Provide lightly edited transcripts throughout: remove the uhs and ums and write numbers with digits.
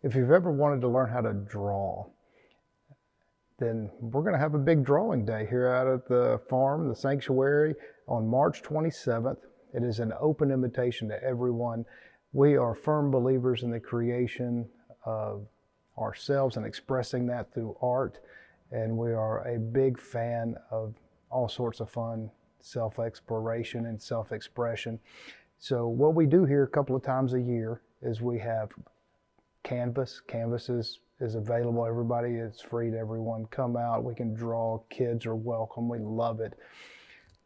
If you've ever wanted to learn how to draw, then we're going to have a big drawing day here out at the farm, the sanctuary, on March 27th. It is an open invitation to everyone. We are firm believers in the creation of ourselves and expressing that through art. And we are a big fan of all sorts of fun self-exploration and self-expression. So what we do here a couple of times a year is we have canvas. Canvas is available. Everybody, it's free to everyone. Come out. We can draw. Kids are welcome. We love it.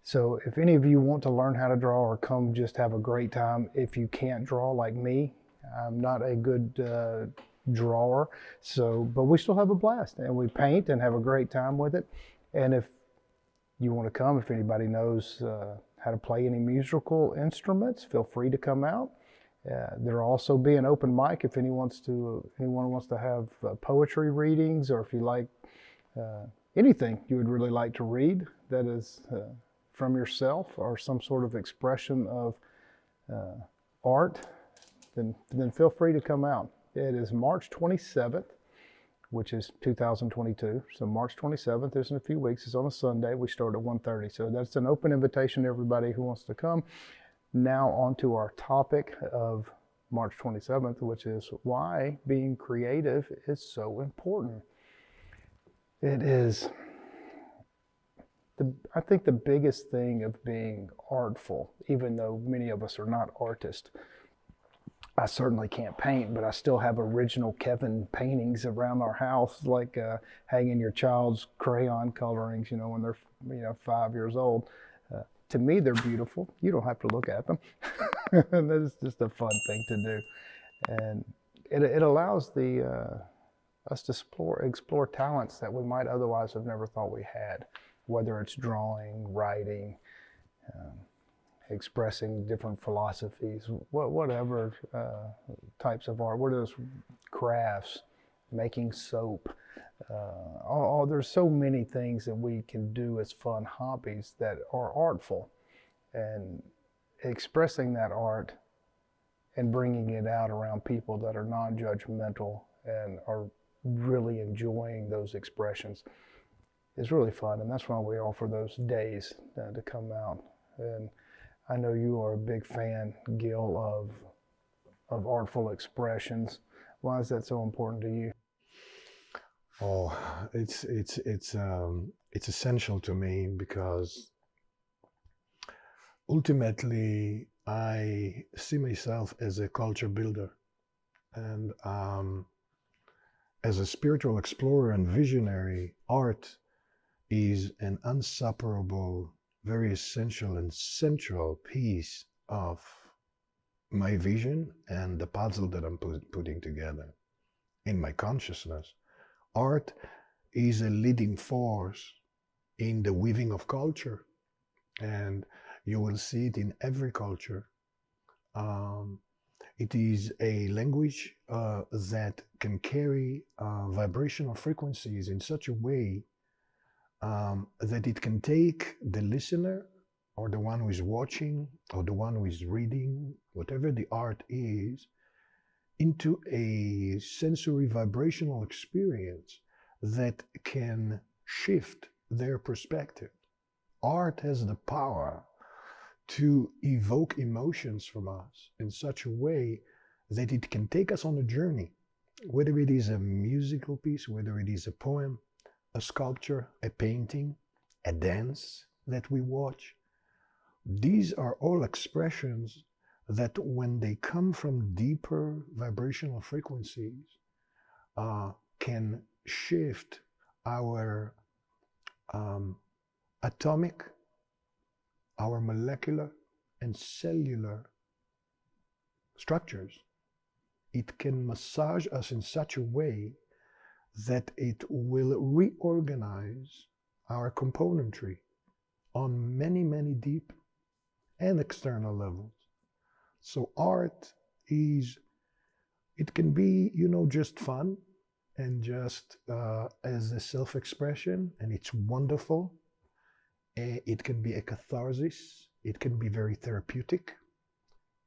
So if any of you want to learn how to draw or come just have a great time, if you can't draw like me, I'm not a good drawer, but we still have a blast and we paint and have a great time with it. And if you want to come, if anybody knows how to play any musical instruments, feel free to come out. There'll also be an open mic if anyone wants to have poetry readings, or if you like anything you would really like to read that is from yourself or some sort of expression of art, then feel free to come out. It is March 27th, which is 2022. So March 27th is in a few weeks. It's on a Sunday. We start at 1:30. So that's an open invitation to everybody who wants to come. Now on to our topic of March 27th, which is why being creative is so important. It is, I think, the biggest thing of being artful, even though many of us are not artists. I certainly can't paint, but I still have original Kevin paintings around our house, like hanging your child's crayon colorings, when they're 5 years old. To me, they're beautiful. You don't have to look at them. And that's just a fun thing to do. And it allows us to explore talents that we might otherwise have never thought we had, whether it's drawing, writing, expressing different philosophies, whatever types of art, what is crafts, making soap. There's so many things that we can do as fun hobbies that are artful, and expressing that art and bringing it out around people that are non-judgmental and are really enjoying those expressions is really fun. And that's why we offer those days to come out. And I know you are a big fan, Gil, of artful expressions. Why is that so important to you? Oh, it's essential to me because ultimately I see myself as a culture builder, and as a spiritual explorer and visionary, art is an inseparable, very essential and central piece of my vision and the puzzle that I'm putting together in my consciousness. Art is a leading force in the weaving of culture, and you will see it in every culture. It is a language that can carry vibrational frequencies in such a way that it can take the listener, or the one who is watching, or the one who is reading, whatever the art is, into a sensory vibrational experience that can shift their perspective. Art has the power to evoke emotions from us in such a way that it can take us on a journey, whether it is a musical piece, whether it is a poem, a sculpture, a painting, a dance that we watch. These are all expressions that, when they come from deeper vibrational frequencies, can shift our atomic, our molecular and cellular structures. It can massage us in such a way that it will reorganize our componentry on many, many deep and external levels. So art it can be, just fun and just as a self-expression, and it's wonderful. It can be a catharsis. It can be very therapeutic.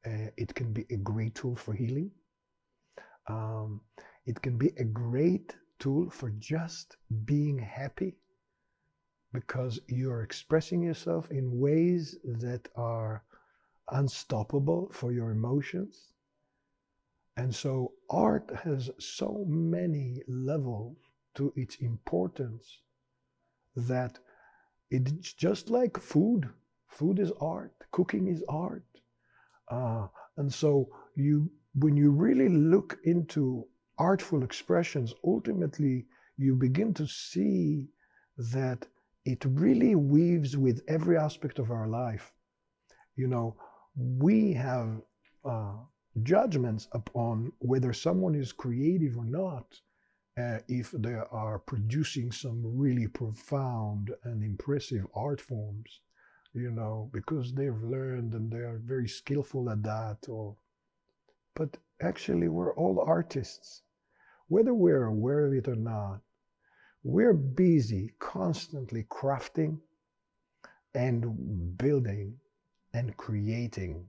It can be a great tool for healing. It can be a great tool for just being happy because you're expressing yourself in ways that are unstoppable for your emotions. And so art has so many levels to its importance that it's just like food. Food is art, cooking is art. And so when you really look into artful expressions, ultimately you begin to see that it really weaves with every aspect of our life. You know, we have judgments upon whether someone is creative or not, if they are producing some really profound and impressive art forms, because they've learned and they are very skillful at that. But actually, we're all artists, whether we're aware of it or not. We're busy constantly crafting and building and creating,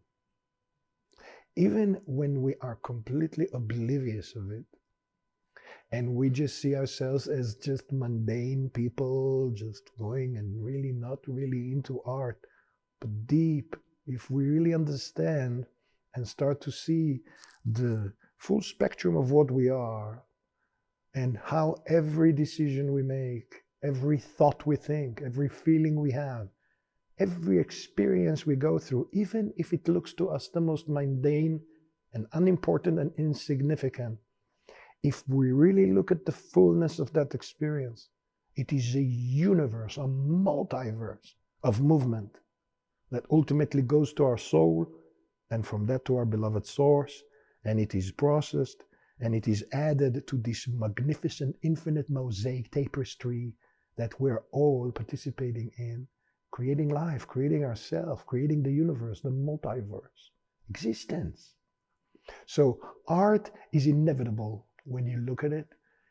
even when we are completely oblivious of it. And we just see ourselves as just mundane people, just going and really not really into art. But deep, if we really understand and start to see the full spectrum of what we are and how every decision we make, every thought we think, every feeling we have, every experience we go through, even if it looks to us the most mundane and unimportant and insignificant, if we really look at the fullness of that experience, it is a universe, a multiverse of movement that ultimately goes to our soul, and from that to our beloved source, and it is processed, and it is added to this magnificent infinite mosaic tapestry that we're all participating in, creating life, creating ourselves, creating the universe, the multiverse, existence. So art is inevitable when you look at it.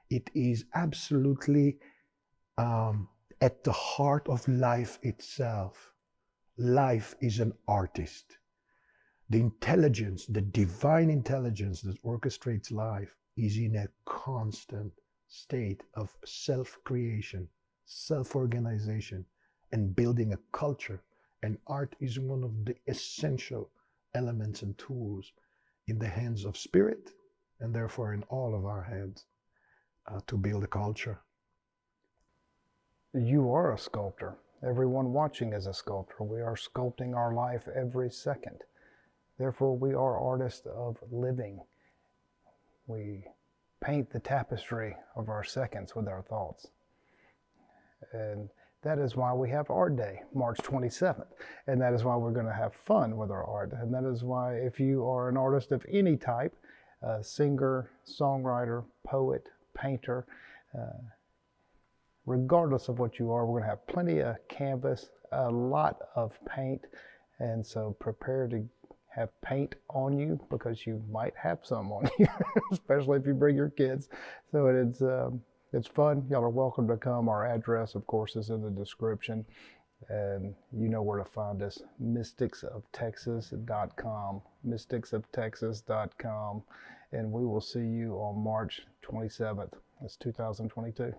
It is absolutely at the heart of life itself. Life is an artist. The intelligence, the divine intelligence that orchestrates life is in a constant state of self-creation, self-organization, and building a culture. And art is one of the essential elements and tools in the hands of spirit, and therefore in all of our hands, to build a culture. You are a sculptor. Everyone watching is a sculptor. We are sculpting our life every second. Therefore, we are artists of living. We paint the tapestry of our seconds with our thoughts. And that is why we have Art Day, March 27th. And that is why we're going to have fun with our art. And that is why, if you are an artist of any type, singer, songwriter, poet, painter, regardless of what you are, we're going to have plenty of canvas, a lot of paint. And so prepare to have paint on you, because you might have some on you, especially if you bring your kids. So it's fun. Y'all are welcome to come. Our address, of course, is in the description. And you know where to find us, mysticsoftexas.com, mysticsoftexas.com. And we will see you on March 27th. It's 2022.